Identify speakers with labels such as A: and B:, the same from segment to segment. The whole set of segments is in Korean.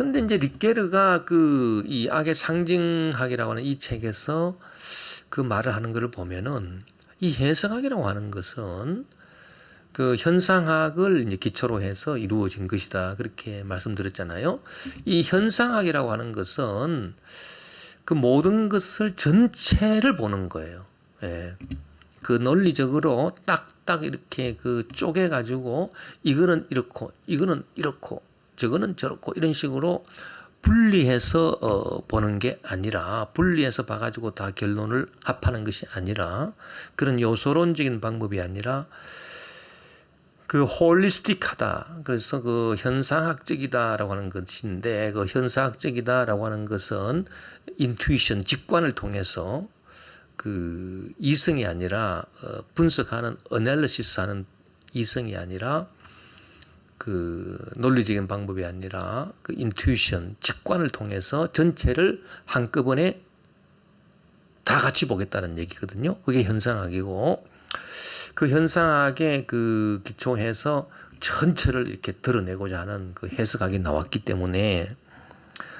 A: 근데 이제 리케르가 그 이 악의 상징학이라고 하는 이 책에서 그 말을 하는 것을 보면은 이 현상학이라고 하는 것은 그 현상학을 이제 기초로 해서 이루어진 것이다. 그렇게 말씀드렸잖아요. 이 현상학이라고 하는 것은 그 모든 것을 전체를 보는 거예요. 예. 그 논리적으로 딱딱 이렇게 그 쪼개가지고 이거는 이렇고 이거는 이렇고 저거는 저렇고 이런 식으로 분리해서 보는 게 아니라 분리해서 봐가지고 다 결론을 합하는 것이 아니라 그런 요소론적인 방법이 아니라 그 홀리스틱하다. 그래서 그 현상학적이다라고 하는 것인데 그 현상학적이다라고 하는 것은 인투이션, 직관을 통해서 그 이성이 아니라 분석하는 어널리시스하는 이성이 아니라 그 논리적인 방법이 아니라 그 인투이션, 직관을 통해서 전체를 한꺼번에 다 같이 보겠다는 얘기거든요. 그게 현상학이고 그 현상학에 그 기초해서 전체를 이렇게 드러내고자 하는 그 해석학이 나왔기 때문에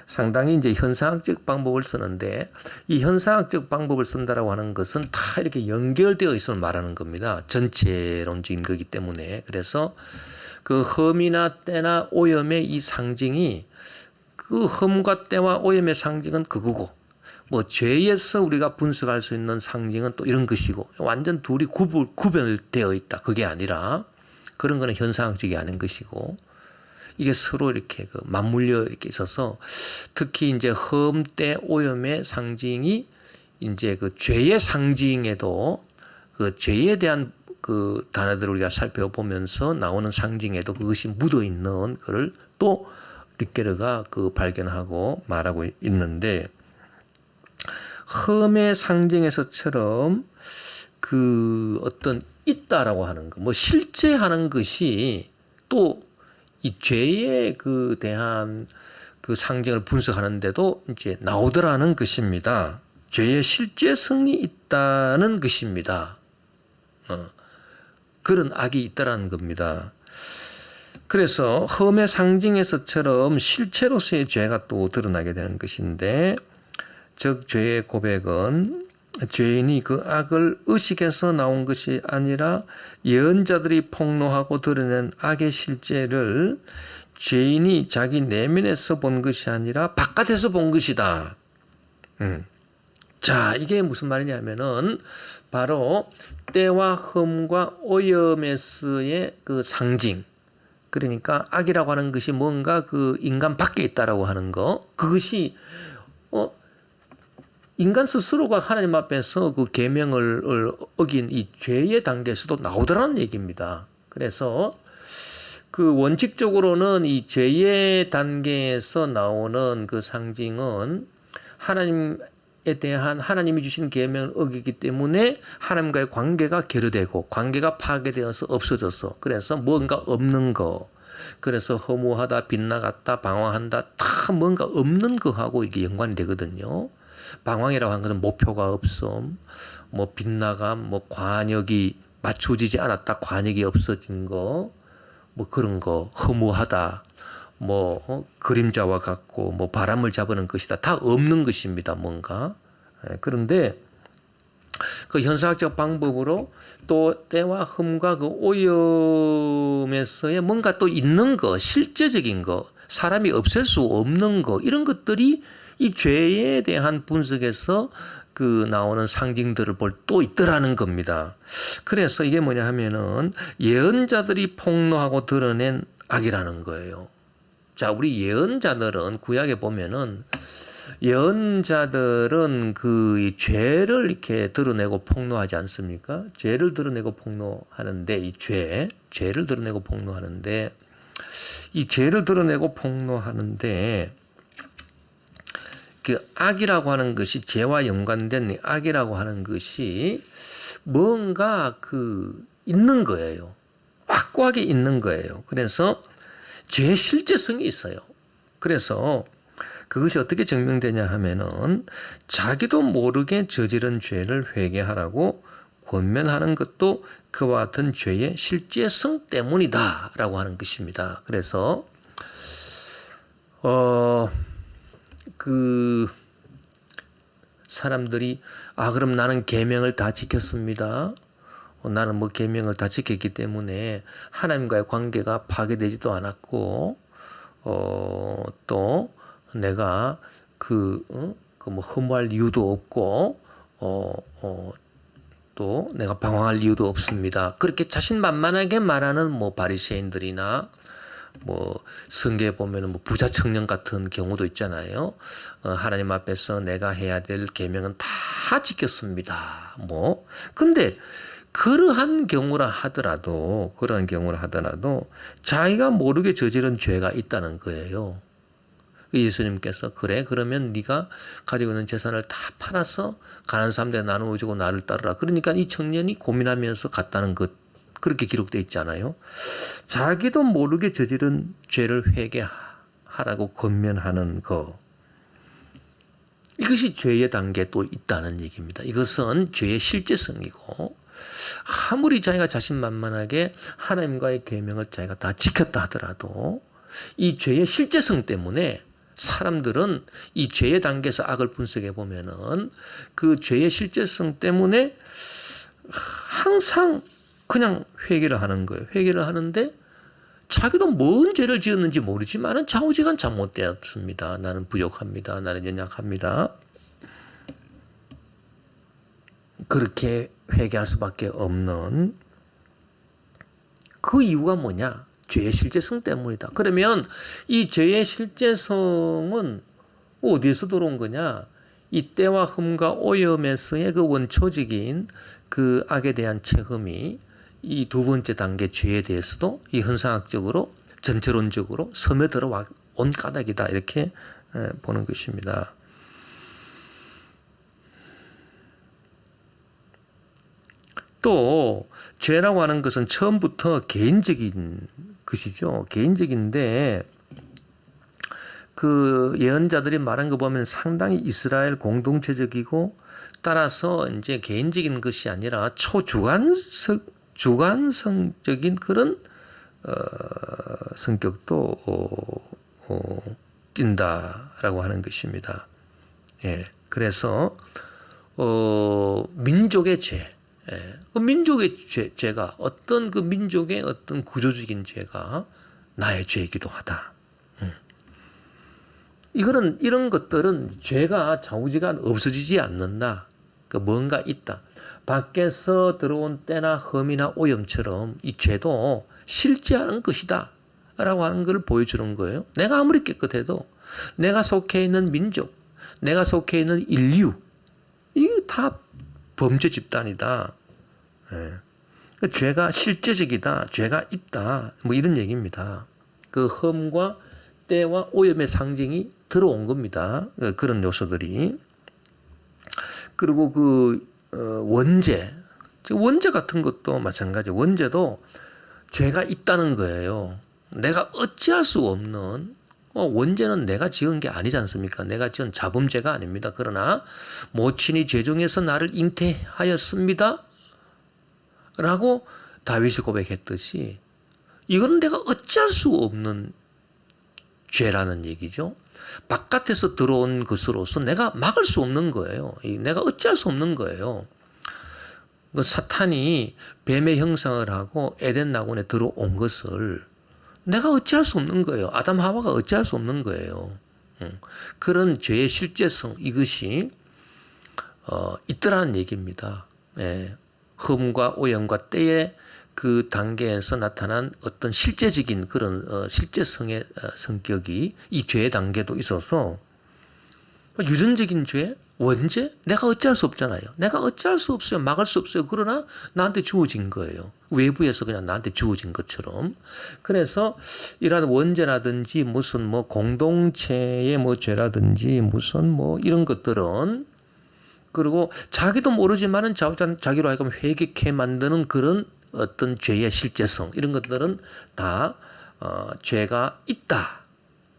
A: 상당히 이제 현상학적 방법을 쓰는데 이 현상학적 방법을 쓴다라고 하는 것은 다 이렇게 연결되어 있음을 말하는 겁니다. 전체론적인 거기 때문에. 그래서 그 흠이나 때나 오염의 이 상징이 그 흠과 때와 오염의 상징은 그거고 뭐 죄에서 우리가 분석할 수 있는 상징은 또 이런 것이고 완전 둘이 구별되어 있다. 그게 아니라 그런 거는 현상학적이 아닌 것이고 이게 서로 이렇게 그 맞물려 이렇게 있어서 특히 이제 흠, 때, 오염의 상징이 이제 그 죄의 상징에도 그 죄에 대한 그 단어들을 우리가 살펴보면서 나오는 상징에도 그것이 묻어 있는 거를 또 리케르가 그 발견하고 말하고 있는데 흠의 상징에서처럼 그 어떤 있다라고 하는 거, 뭐 실제 하는 것이 또 이 죄에 그 대한 그 상징을 분석하는데도 이제 나오더라는 것입니다. 죄의 실제성이 있다는 것입니다. 그런 악이 있다라는 겁니다. 그래서 흠의 상징에서처럼 실체로서의 죄가 또 드러나게 되는 것인데 즉 죄의 고백은 죄인이 그 악을 의식해서 나온 것이 아니라 예언자들이 폭로하고 드러낸 악의 실제를 죄인이 자기 내면에서 본 것이 아니라 바깥에서 본 것이다. 자, 이게 무슨 말이냐면은 바로 때와 흠과 오염에서의 그 상징. 그러니까 악이라고 하는 것이 뭔가 그 인간 밖에 있다라고 하는 거. 그것이 인간 스스로가 하나님 앞에서 그 계명을 어긴 이 죄의 단계에서도 나오더라는 얘기입니다. 그래서 그 원칙적으로는 이 죄의 단계에서 나오는 그 상징은 하나님에 대한 하나님이 주신 계명을 어기기 때문에 하나님과의 관계가 결여되고 관계가 파괴되어서 없어져서 그래서 뭔가 없는 거 그래서 허무하다, 빗나갔다, 방황한다 다 뭔가 없는 거하고 이게 연관이 되거든요. 방황이라고 하는 것은 목표가 없음, 뭐 빗나감, 뭐 관역이 맞춰지지 않았다, 관역이 없어진 거, 뭐 그런 거, 허무하다, 뭐 그림자와 같고, 뭐 바람을 잡는 것이다, 다 없는 것입니다, 뭔가. 그런데 그 현상학적 방법으로 또 때와 흠과 그 오염에서의 뭔가 또 있는 거, 실제적인 거, 사람이 없앨 수 없는 거, 이런 것들이 이 죄에 대한 분석에서 그 나오는 상징들을 볼 또 있더라는 겁니다. 그래서 이게 뭐냐 하면은 예언자들이 폭로하고 드러낸 악이라는 거예요. 자, 우리 예언자들은 구약에 보면은 예언자들은 그 죄를 이렇게 드러내고 폭로하지 않습니까? 죄를 드러내고 폭로하는데 이 죄를 드러내고 폭로하는데 이 죄를 드러내고 폭로하는데 그 악이라고 하는 것이 죄와 연관된 악이라고 하는 것이 뭔가 그 있는 거예요. 확고하게 있는 거예요. 그래서 죄의 실제성이 있어요. 그래서 그것이 어떻게 증명되냐 하면은 자기도 모르게 저지른 죄를 회개하라고 권면하는 것도 그와 같은 죄의 실제성 때문이다라고 하는 것입니다. 그래서 어, 그 사람들이 그럼 나는 계명을 다 지켰습니다. 나는 뭐 계명을 다 지켰기 때문에 하나님과의 관계가 파괴되지도 않았고 또 내가 뭐 허무할 이유도 없고 또 내가 방황할 이유도 없습니다. 그렇게 자신만만하게 말하는 뭐 바리새인들이나 뭐 성경에 보면은 뭐 부자 청년 같은 경우도 있잖아요. 하나님 앞에서 내가 해야 될 계명은 다 지켰습니다. 뭐 근데 그러한 경우라 하더라도 자기가 모르게 저지른 죄가 있다는 거예요. 예수님께서 그래 그러면 네가 가지고 있는 재산을 다 팔아서 가난한 사람들에 나누어 주고 나를 따르라. 그러니까 이 청년이 고민하면서 갔다는 것 그렇게 기록되어 있잖아요. 자기도 모르게 저지른 죄를 회개하라고 권면하는 거. 이것이 죄의 단계에 또 있다는 얘기입니다. 이것은 죄의 실제성이고 아무리 자기가 자신만만하게 하나님과의 계명을 자기가 다 지켰다 하더라도 이 죄의 실제성 때문에 사람들은 이 죄의 단계에서 악을 분석해 보면은 그 죄의 실제성 때문에 항상 그냥 회개를 하는 거예요. 회개를 하는데 자기도 뭔 죄를 지었는지 모르지만은 좌우지간 잘못되었습니다. 나는 부족합니다. 나는 연약합니다. 그렇게 회개할 수밖에 없는 그 이유가 뭐냐? 죄의 실제성 때문이다. 그러면 이 죄의 실제성은 어디에서 들어온 거냐? 이 때와 흠과 오염에서의 그 원초적인 그 악에 대한 체험이 이 두 번째 단계 죄에 대해서도 이 현상학적으로 전체론적으로 스며들어 온 까닭이다. 이렇게 보는 것입니다. 또 죄라고 하는 것은 처음부터 개인적인 것이죠. 개인적인데 그 예언자들이 말한 거 보면 상당히 이스라엘 공동체적이고 따라서 이제 개인적인 것이 아니라 주관성적인 그런 성격도 띈다라고 하는 것입니다. 예, 그래서 민족의 죄. 예, 그 민족의 죄가 어떤 그 민족의 어떤 구조적인 죄가 나의 죄이기도 하다. 이런 것들은 죄가 좌우지간 없어지지 않는다. 그 뭔가 있다. 밖에서 들어온 때나 흠이나 오염처럼 이 죄도 실제하는 것이다. 라고 하는 걸 보여주는 거예요. 내가 아무리 깨끗해도 내가 속해 있는 민족, 내가 속해 있는 인류, 이게 다 범죄 집단이다. 예. 죄가 실제적이다. 죄가 있다. 뭐 이런 얘기입니다. 그 흠과 때와 오염의 상징이 들어온 겁니다. 그런 요소들이. 그리고 원죄 같은 것도 마찬가지. 원죄도 죄가 있다는 거예요. 내가 어찌할 수 없는 원죄는 내가 지은 게 아니지 않습니까? 내가 지은 자범죄가 아닙니다. 그러나 모친이 죄중에서 나를 잉태하였습니다. 라고 다윗이 고백했듯이 이거는 내가 어찌할 수 없는 죄라는 얘기죠. 바깥에서 들어온 것으로서 내가 막을 수 없는 거예요. 내가 어찌할 수 없는 거예요. 그 사탄이 뱀의 형상을 하고 에덴 낙원에 들어온 것을 내가 어찌할 수 없는 거예요. 아담 하와가 어찌할 수 없는 거예요. 그런 죄의 실제성 이것이 있더라는 얘기입니다. 예. 흠과 오염과 때의 그 단계에서 나타난 어떤 실제적인 그런 실제성의 성격이 이 죄의 단계도 있어서 유전적인 죄, 원죄, 내가 어찌할 수 없잖아요. 내가 어찌할 수 없어요. 막을 수 없어요. 그러나 나한테 주어진 거예요. 외부에서 그냥 나한테 주어진 것처럼. 그래서 이런 원죄라든지 무슨 뭐 공동체의 뭐 죄라든지 무슨 뭐 이런 것들은 그리고 자기도 모르지만은 자기로 하여금 회개케 만드는 그런 어떤 죄의 실제성 이런 것들은 다 죄가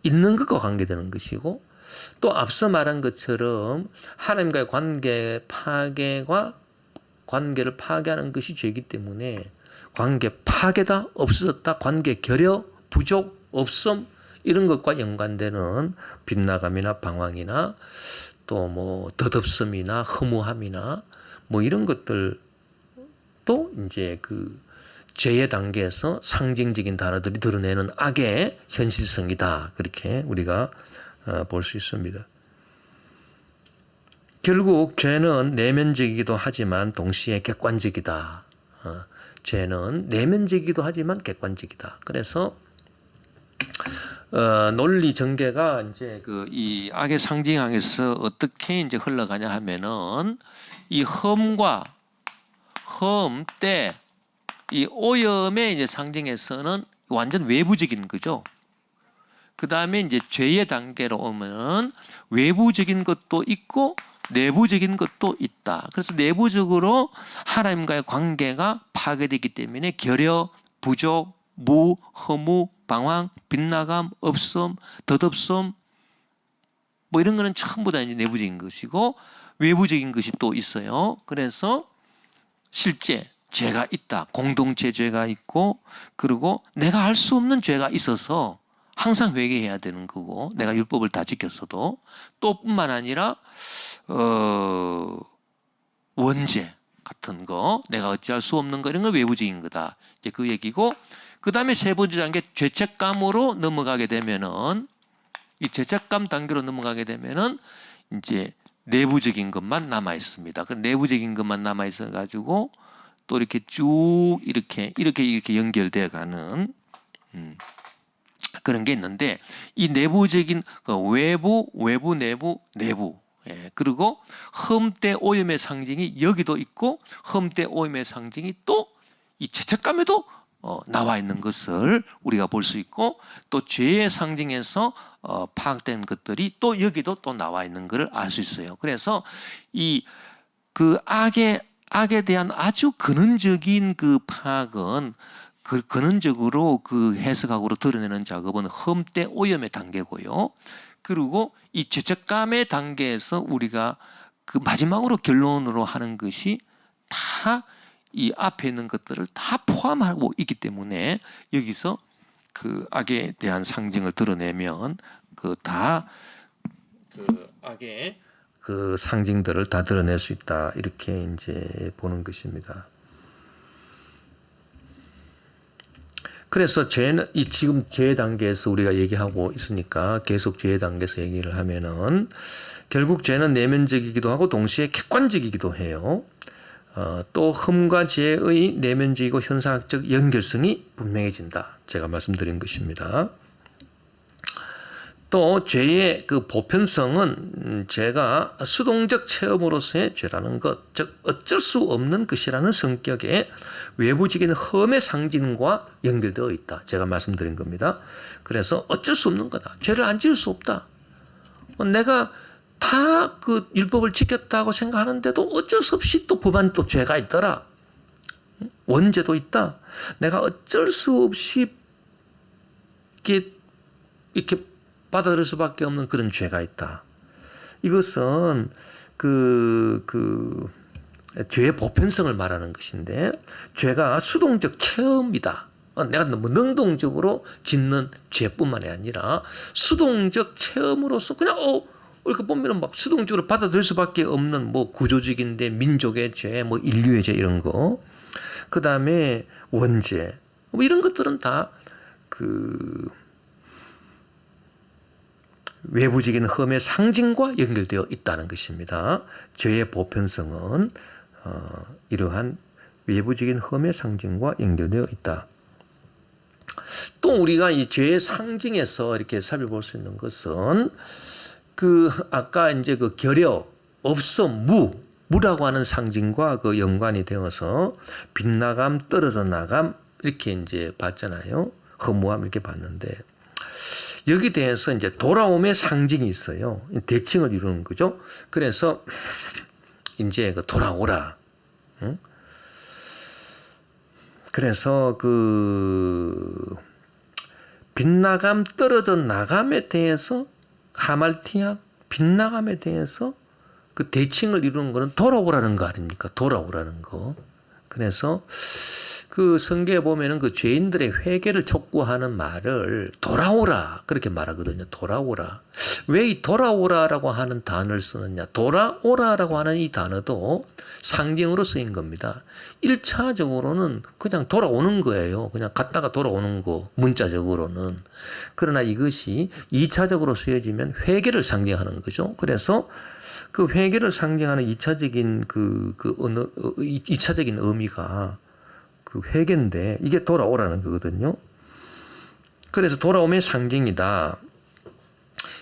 A: 있는 것과 관계되는 것이고 또 앞서 말한 것처럼 하나님과의 관계 파괴와 관계를 파괴하는 것이 죄이기 때문에 관계 파괴다 없어졌다 관계 결여 부족 없음 이런 것과 연관되는 빗나감이나 방황이나 또 뭐 덧없음이나 허무함이나 뭐 이런 것들도 이제 그 죄의 단계에서 상징적인 단어들이 드러내는 악의 현실성이다. 그렇게 우리가 볼 수 있습니다. 결국 죄는 내면적이기도 하지만 동시에 객관적이다. 죄는 내면적이기도 하지만 객관적이다. 그래서 논리 전개가 이제 그 이 악의 상징학에서 어떻게 이제 흘러가냐 하면은 이 흠과 흠 때 이 오염의 이제 상징에서는 완전 외부적인 거죠. 그 다음에 이제 죄의 단계로 오면은 외부적인 것도 있고 내부적인 것도 있다. 그래서 내부적으로 하나님과의 관계가 파괴되기 때문에 결여, 부족, 무, 허무, 방황, 빗나감, 없음, 덧없음 뭐 이런 거는 전부 다 이제 내부적인 것이고 외부적인 것이 또 있어요. 그래서 실제 죄가 있다. 공동체 죄가 있고 그리고 내가 알 수 없는 죄가 있어서 항상 회개해야 되는 거고 내가 율법을 다 지켰어도 또 뿐만 아니라 원죄 같은 거 내가 어찌할 수 없는 거 이런 거 외부적인 거다. 이제 그 얘기고 그 다음에 세 번째 단계 죄책감으로 넘어가게 되면은 이 죄책감 단계로 넘어가게 되면은 이제 내부적인 것만 남아 있습니다. 그 내부적인 것만 남아 있어 가지고 또 이렇게 쭉 이렇게 연결되어 가는 그런 게 있는데 이 내부적인 그 외부, 내부 예, 그리고 흠때 오염의 상징이 여기도 있고 흠때 오염의 상징이 또 이 죄책감에도 나와 있는 것을 우리가 볼 수 있고 또 죄의 상징에서 파악된 것들이 또 여기도 또 나와 있는 것을 알 수 있어요. 그래서 이 그 악에 대한 아주 근원적인 그 파악은 그 근원적으로 그 해석학으로 드러내는 작업은 흠때 오염의 단계고요. 그리고 이 죄책감의 단계에서 우리가 그 마지막으로 결론으로 하는 것이 다 이 앞에 있는 것들을 다 포함하고 있기 때문에 여기서 그 악에 대한 상징을 드러내면 그 다 그 악의 그 상징들을 다 드러낼 수 있다. 이렇게 이제 보는 것입니다. 그래서 죄는 이 지금 죄 단계에서 우리가 얘기하고 있으니까 계속 죄 단계에서 얘기를 하면은 결국 죄는 내면적이기도 하고 동시에 객관적이기도 해요. 또 흠과 죄의 내면적이고 현상학적 연결성이 분명해진다. 제가 말씀드린 것입니다. 또 죄의 그 보편성은 죄가 수동적 체험으로서의 죄라는 것, 즉 어쩔 수 없는 것이라는 성격의 외부적인 흠의 상징과 연결되어 있다. 제가 말씀드린 겁니다. 그래서 어쩔 수 없는 거다. 죄를 안 지을 수 없다. 내가 다 그 율법을 지켰다고 생각하는데도 어쩔 수 없이 또 법안에 또 죄가 있더라. 원죄도 있다. 내가 어쩔 수 없이 이렇게 받아들일 수밖에 없는 그런 죄가 있다. 이것은 죄의 보편성을 말하는 것인데 죄가 수동적 체험이다. 내가 너무 능동적으로 짓는 죄뿐만이 아니라 수동적 체험으로서 그냥 이렇게 보면은 막 수동적으로 받아들일 수밖에 없는 뭐 구조적인데 민족의 죄, 뭐 인류의 죄 이런 거. 그 다음에 원죄. 뭐 이런 것들은 다 외부적인 흠의 상징과 연결되어 있다는 것입니다. 죄의 보편성은 이러한 외부적인 흠의 상징과 연결되어 있다. 또 우리가 이 죄의 상징에서 이렇게 살펴볼 수 있는 것은 아까 이제 그 결여, 없음, 무라고 하는 상징과 그 연관이 되어서 빗나감, 떨어져 나감 이렇게 이제 봤잖아요. 허무함 이렇게 봤는데 여기 대해서 이제 돌아옴의 상징이 있어요. 대칭을 이루는 거죠. 그래서 이제 그 돌아오라. 응? 그래서 빗나감 떨어져 나감에 대해서 하말티아 빗나감에 대해서 그 대칭을 이루는 거는 돌아오라는 거 아닙니까? 돌아오라는 거. 그래서 그 성경에 보면은 그 죄인들의 회개를 촉구하는 말을 돌아오라 그렇게 말하거든요. 돌아오라. 왜 이 돌아오라라고 하는 단어를 쓰느냐? 돌아오라라고 하는 이 단어도 상징으로 쓰인 겁니다. 1차적으로는 그냥 돌아오는 거예요. 그냥 갔다가 돌아오는 거, 문자적으로는. 그러나 이것이 2차적으로 쓰여지면 회개를 상징하는 거죠. 그래서 그 회개를 상징하는 2차적인 언어, 2차적인 의미가 그 회개인데 이게 돌아오라는 거거든요. 그래서 돌아옴의 상징이다.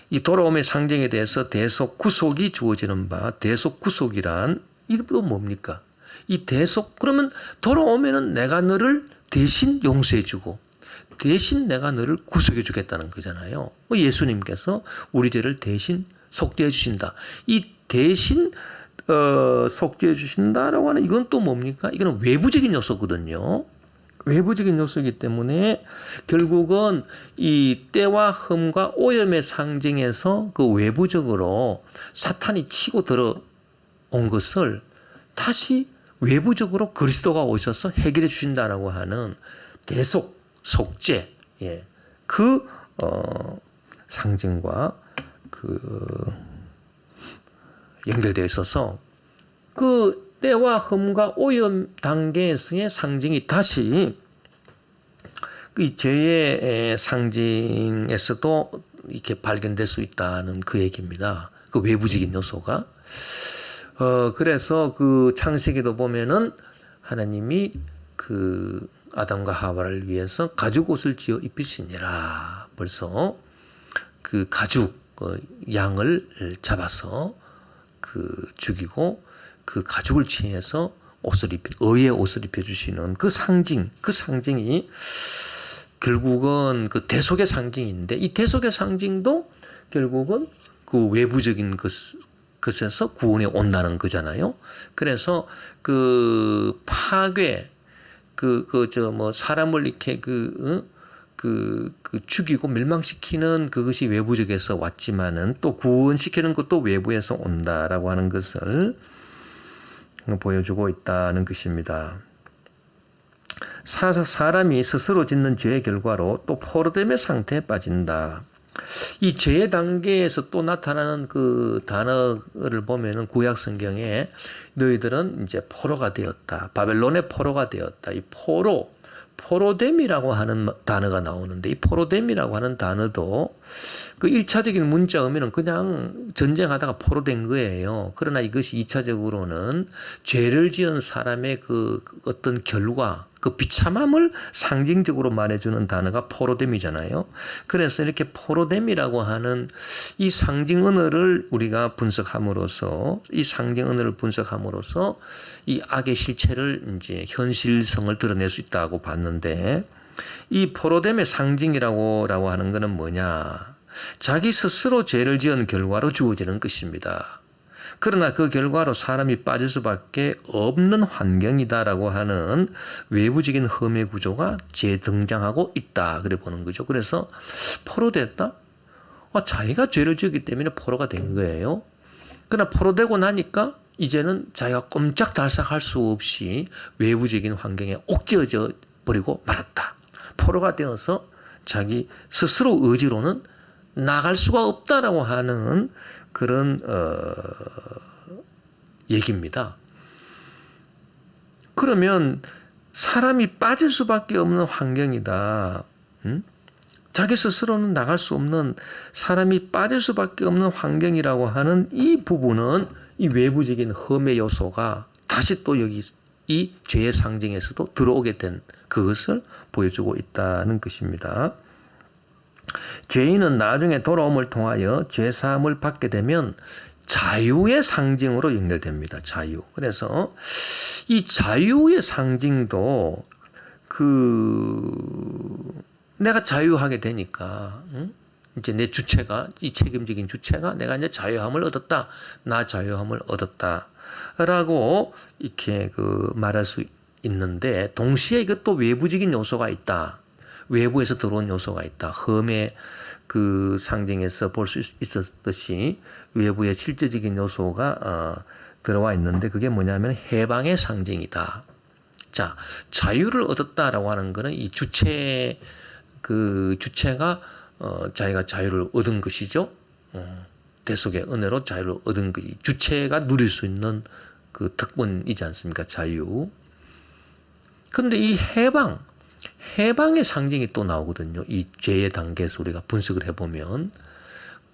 A: 이 돌아옴의 상징에 대해서 대속 구속이 주어지는 바, 대속 구속이란 이도 뭡니까? 이 대속 그러면 돌아오면은 내가 너를 대신 용서해주고 대신 내가 너를 구속해주겠다는 거잖아요. 예수님께서 우리 죄를 대신 속죄해 주신다. 이 대신 속죄해 주신다라고 하는 이건 또 뭡니까? 이거는 외부적인 요소거든요. 외부적인 요소이기 때문에 결국은 이 때와 흠과 오염의 상징에서 그 외부적으로 사탄이 치고 들어온 것을 다시 외부적으로 그리스도가 오셔서 해결해 주신다라고 하는 대속 속죄, 예, 그 상징과 연결되어 있어서 그 때와 흠과 오염 단계에서의 상징이 다시 그 죄의 상징에서도 이렇게 발견될 수 있다는 그 얘기입니다. 그 외부적인 요소가. 그래서 그 창세기도 보면은 하나님이 그 아담과 하와를 위해서 가죽 옷을 지어 입히시니라. 벌써 그 가죽 양을 잡아서 죽이고 그 가죽을 취해서 의의 옷을 입혀주시는 그 상징이 결국은 그 대속의 상징인데 이 대속의 상징도 결국은 그 외부적인 것에서 구원에 온다는 거잖아요. 그래서 그 파괴, 사람을 이렇게 죽이고 멸망시키는 그것이 외부적에서 왔지만은 또 구원시키는 것도 외부에서 온다라고 하는 것을 보여주고 있다는 것입니다. 사람이 스스로 짓는 죄의 결과로 또 포로됨의 상태에 빠진다. 이 죄의 단계에서 또 나타나는 그 단어를 보면은 구약 성경에 너희들은 이제 포로가 되었다. 바벨론의 포로가 되었다. 이 포로됨이라고 하는 단어가 나오는데 이 포로됨이라고 하는 단어도 그 1차적인 문자 의미는 그냥 전쟁하다가 포로된 거예요. 그러나 이것이 2차적으로는 죄를 지은 사람의 그 어떤 결과, 그 비참함을 상징적으로 말해주는 단어가 포로됨이잖아요. 그래서 이렇게 포로됨이라고 하는 이 상징 언어를 우리가 분석함으로써 이 악의 실체를 이제 현실성을 드러낼 수 있다고 봤는데 이 포로됨의 상징이라고 하는 것은 뭐냐? 자기 스스로 죄를 지은 결과로 주어지는 것입니다. 그러나 그 결과로 사람이 빠질 수밖에 없는 환경이다라고 하는 외부적인 흠의 구조가 재등장하고 있다. 그래 보는 거죠. 그래서 포로됐다? 자기가 죄를 지었기 때문에 포로가 된 거예요. 그러나 포로되고 나니까 이제는 자기가 꼼짝달싹할 수 없이 외부적인 환경에 옥죄어져 버리고 말았다. 포로가 되어서 자기 스스로 의지로는 나갈 수가 없다라고 하는 그런 얘기입니다. 그러면 사람이 빠질 수밖에 없는 환경이다. 자기 스스로는 나갈 수 없는 사람이 빠질 수밖에 없는 환경이라고 하는 이 부분은 이 외부적인 흠의 요소가 다시 또 여기 이 죄의 상징에서도 들어오게 된 그것을 보여주고 있다는 것입니다. 죄인은 나중에 돌아옴을 통하여 죄사함을 받게 되면 자유의 상징으로 연결됩니다. 자유. 그래서 이 자유의 상징도 내가 자유하게 되니까 이제 내 주체가 이 책임적인 주체가 내가 이제 자유함을 얻었다. 나 자유함을 얻었다라고 이렇게 말할 수 있는데 동시에 이것도 외부적인 요소가 있다. 외부에서 들어온 요소가 있다. 흠의 그 상징에서 볼 수 있었듯이 외부의 실제적인 요소가 들어와 있는데 그게 뭐냐면 해방의 상징이다. 자, 자유를 얻었다라고 하는 거는 이 주체가 자기가 자유를 얻은 것이죠. 대속의 은혜로 자유를 얻은 것이 주체가 누릴 수 있는 그 특권이지 않습니까? 자유. 근데 이 해방의 상징이 또 나오거든요. 이 죄의 단계에서 우리가 분석을 해보면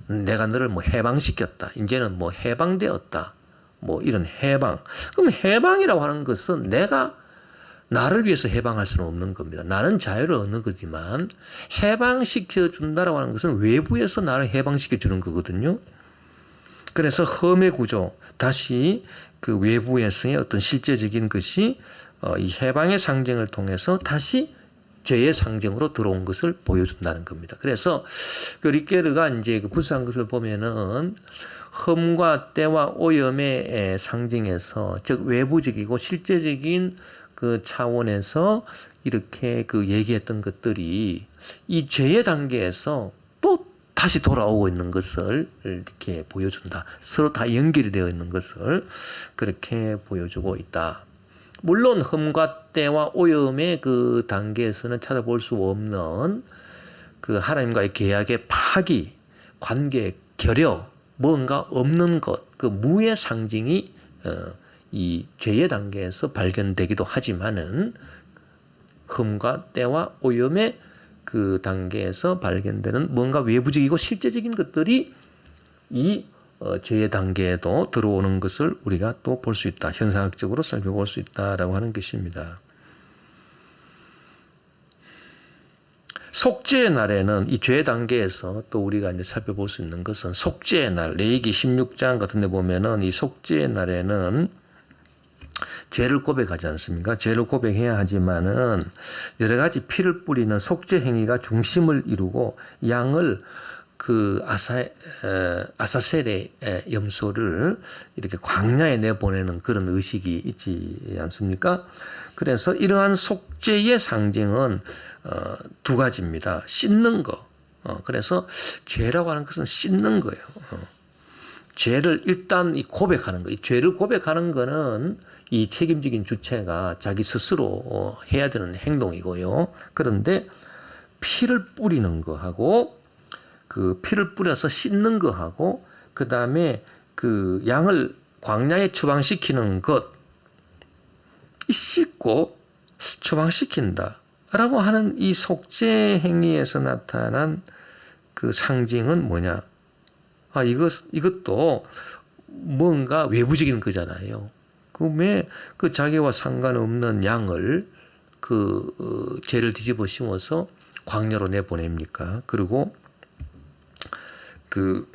A: 내가 너를 뭐 해방시켰다. 이제는 뭐 해방되었다. 뭐 이런 해방. 그럼 해방이라고 하는 것은 내가 나를 위해서 해방할 수는 없는 겁니다. 나는 자유를 얻는 거지만 해방시켜 준다라고 하는 것은 외부에서 나를 해방시켜 주는 거거든요. 그래서 험의 구조, 다시 그 외부에서의 어떤 실제적인 것이 이 해방의 상징을 통해서 다시 죄의 상징으로 들어온 것을 보여준다는 겁니다. 그래서 그 리케르가 이제 그 분석한 것을 보면은 험과 때와 오염의 상징에서, 즉 외부적이고 실제적인 그 차원에서 이렇게 그 얘기했던 것들이 이 죄의 단계에서 또 다시 돌아오고 있는 것을 이렇게 보여준다. 서로 다 연결이 되어 있는 것을 그렇게 보여주고 있다. 물론 험과 때와 오염의 그 단계에서는 찾아볼 수 없는 그 하나님과의 계약의 파기, 관계, 결여, 뭔가 없는 것, 그 무의 상징이 이 죄의 단계에서 발견되기도 하지만은 흠과 때와 오염의 그 단계에서 발견되는 뭔가 외부적이고 실제적인 것들이 이 죄의 단계에도 들어오는 것을 우리가 또 볼 수 있다. 현상학적으로 살펴볼 수 있다라고 하는 것입니다. 속죄의 날에는 이 죄 단계에서 또 우리가 이제 살펴볼 수 있는 것은 속죄의 날, 레위기 16장 같은 데 보면은 이 속죄의 날에는 죄를 고백하지 않습니까? 죄를 고백해야 하지만은 여러 가지 피를 뿌리는 속죄 행위가 중심을 이루고 양을 그 아사셀의 염소를 이렇게 광야에 내보내는 그런 의식이 있지 않습니까? 그래서 이러한 속죄의 상징은 두 가지입니다. 씻는 거. 그래서 죄라고 하는 것은 씻는 거예요. 죄를 일단 고백하는 거. 이 죄를 고백하는 거는 이 책임적인 주체가 자기 스스로 해야 되는 행동이고요. 그런데 피를 뿌리는 거하고 그 피를 뿌려서 씻는 거하고 그 다음에 그 양을 광야에 추방시키는 것, 이 씻고 추방시킨다라고 하는 이 속죄 행위에서 나타난 그 상징은 뭐냐? 이것도 뭔가 외부적인 거잖아요. 왜 그 자기와 상관없는 양을 죄를 뒤집어 씌워서 광야로 내보냅니까? 그리고 그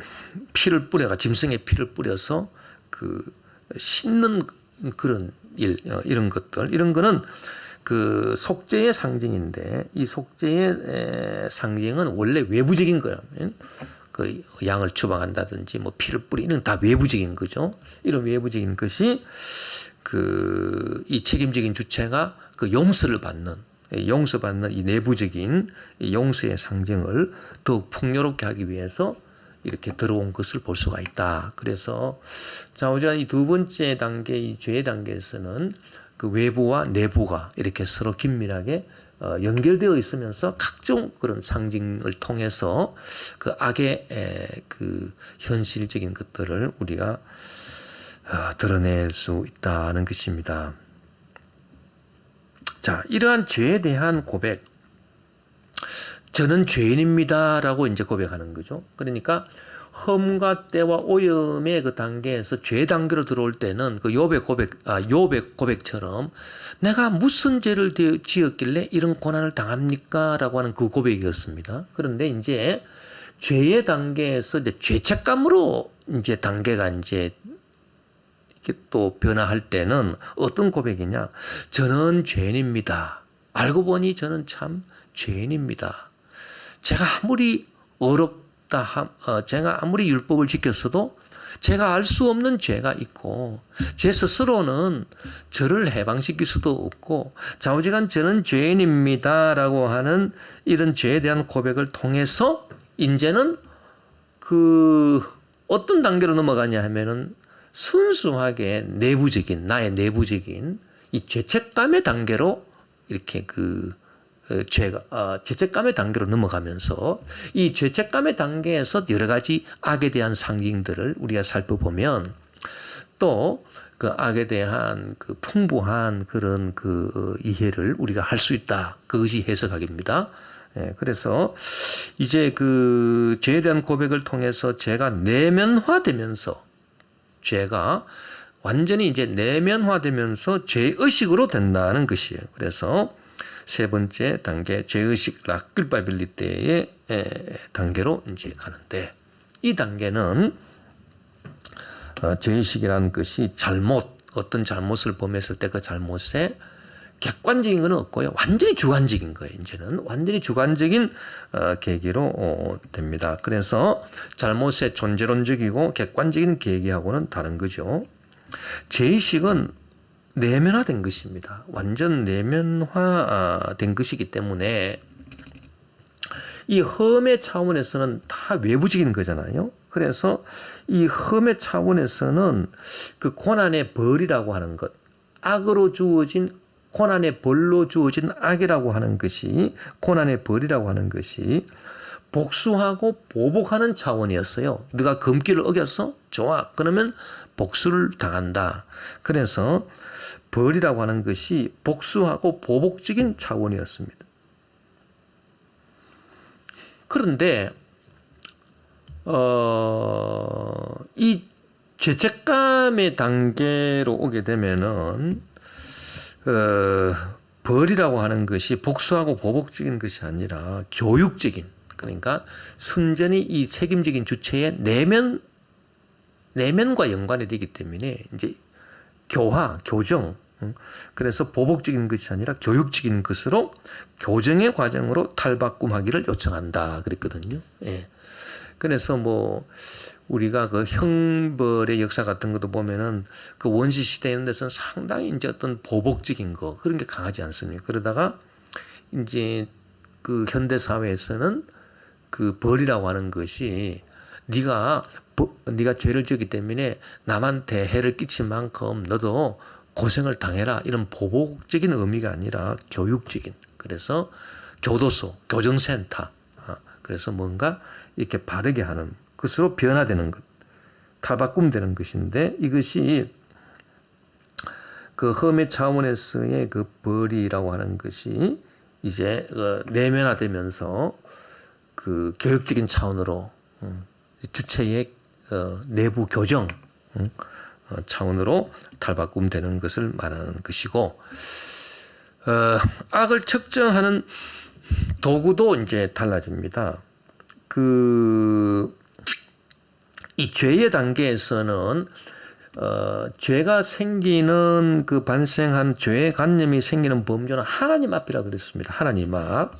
A: 피를 뿌려가 짐승의 피를 뿌려서 씻는 그런 일, 이런 것들, 이런 거는 그 속죄의 상징인데 이 속죄의 상징은 원래 외부적인 거라면 그 양을 추방한다든지 뭐 피를 뿌리는 다 외부적인 거죠. 이런 외부적인 것이 이 책임적인 주체가 용서를 받는 이 내부적인 용서의 상징을 더욱 풍요롭게 하기 위해서 이렇게 들어온 것을 볼 수가 있다. 그래서 어쨌든 이 두 번째 단계, 이 죄의 단계에서는 그 외부와 내부가 이렇게 서로 긴밀하게 연결되어 있으면서 각종 그런 상징을 통해서 그 악의 그 현실적인 것들을 우리가 드러낼 수 있다는 것입니다. 자, 이러한 죄에 대한 고백, 저는 죄인입니다라고 이제 고백하는 거죠. 그러니까 험과 때와 오염의 그 단계에서 죄 단계로 들어올 때는 그 욥의 고백처럼 내가 무슨 죄를 지었길래 이런 고난을 당합니까?라고 하는 그 고백이었습니다. 그런데 이제 죄의 단계에서 이제 죄책감으로 이제 단계가 이제 이렇게 또 변화할 때는 어떤 고백이냐? 저는 죄인입니다. 알고 보니 저는 참 죄인입니다. 제가 아무리 제가 아무리 율법을 지켰어도 제가 알 수 없는 죄가 있고 제 스스로는 저를 해방시킬 수도 없고 좌우지간 저는 죄인입니다라고 하는 이런 죄에 대한 고백을 통해서 이제는 어떤 단계로 넘어가냐 하면은 순수하게 나의 내부적인 이 죄책감의 단계로 이렇게 죄가 죄책감의 단계로 넘어가면서 이 죄책감의 단계에서 여러 가지 악에 대한 상징들을 우리가 살펴보면 또 그 악에 대한 그 풍부한 그런 그 이해를 우리가 할 수 있다. 그것이 해석학입니다. 예, 그래서 이제 그 죄에 대한 고백을 통해서 죄가 내면화되면서 죄가 완전히 이제 내면화되면서 죄의식으로 된다는 것이에요. 그래서 세 번째 단계 죄의식 라클바빌리 때의 단계로 이제 가는데 이 단계는 죄의식이라는 것이 어떤 잘못을 범했을 때 그 잘못에 객관적인 건 없고요. 완전히 주관적인 거예요. 이제는 완전히 주관적인 계기로 됩니다. 그래서 잘못의 존재론적이고 객관적인 계기하고는 다른 거죠. 죄의식은 내면화된 것입니다. 완전 내면화된 것이기 때문에 이 험의 차원에서는 다 외부적인 거잖아요. 그래서 이 험의 차원에서는 그 고난의 벌이라고 하는 것, 악으로 주어진 고난의 벌로 주어진 악이라고 하는 것이 고난의 벌이라고 하는 것이 복수하고 보복하는 차원이었어요. 네가 금기를 어겼어? 좋아. 그러면 복수를 당한다. 그래서 벌이라고 하는 것이 복수하고 보복적인 차원이었습니다. 그런데 이 죄책감의 단계로 오게 되면은 벌이라고 하는 것이 복수하고 보복적인 것이 아니라 교육적인, 그러니까 순전히 이 책임적인 주체의 내면과 연관이 되기 때문에 이제 교정, 그래서 보복적인 것이 아니라 교육적인 것으로 교정의 과정으로 탈바꿈하기를 요청한다 그랬거든요. 예. 그래서 뭐 우리가 그 형벌의 역사 같은 것도 보면은 그 원시 시대 이런 데서는 상당히 이제 어떤 보복적인 거 그런 게 강하지 않습니까? 그러다가 이제 그 현대 사회에서는 그 벌이라고 하는 것이 네가 죄를 지었기 때문에 남한테 해를 끼친 만큼 너도 고생을 당해라, 이런 보복적인 의미가 아니라 교육적인, 그래서 교도소, 교정센터, 그래서 뭔가 이렇게 바르게 하는 것으로 변화되는 것, 탈바꿈되는 것인데, 이것이 그 험의 차원에서의 그 벌이라고 하는 것이 이제 내면화되면서 그 교육적인 차원으로 주체의 내부 교정 차원으로 탈바꿈되는 것을 말하는 것이고, 악을 측정하는 도구도 이제 달라집니다. 이 죄의 단계에서는 죄가 생기는 그 발생한 죄의 관념이 생기는 범주는 하나님 앞이라 그랬습니다. 하나님 앞.